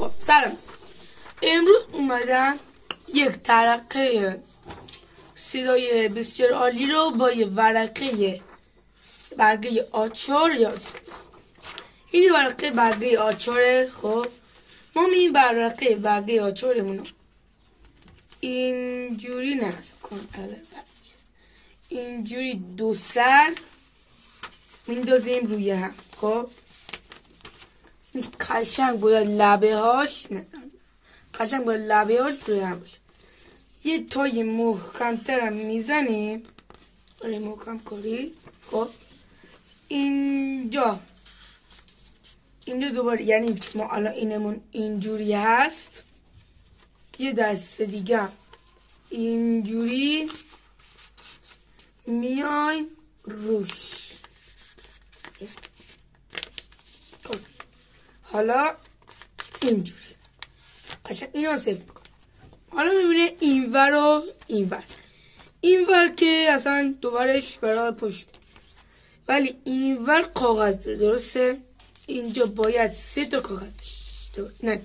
خب سلام، امروز اومدم یک ترقه صدای بسیار عالی رو با یه ورقه برگه آچار یاد. این ورقه برگه آچاره. خب ما این ورقه برگه آچارمون رو اینجوری نصب کنیم، اینجوری دو سر میندازیم روی هم. خب این قشنگ باید لبه هاش روی هم باشه. یه تای محکمتر هم میزنیم، محکم کاری. خب اینجا دوباره، یعنی ما الان اینمون اینجوری هست، یه دست دیگه اینجوری میایم روش. حالا اینجوری قشنگ اینو سیف میکنم. حالا میبینه اینور و اینور که اصلا دوبارش برای پشت، ولی اینور کاغذ داره، درسته؟ اینجا باید 3 تا کاغذ داشته، نه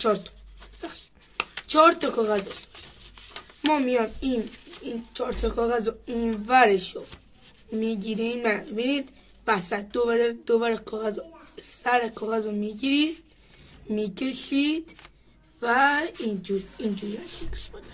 4 تا کاغذ داشته. ما میام این 4 تا کاغذ رو اینورش رو میگیریم. نه ببینید وسط دوباره کاغذ، سر کاغذ رو میگیرید، میکشید و اینجوری شکلش باید.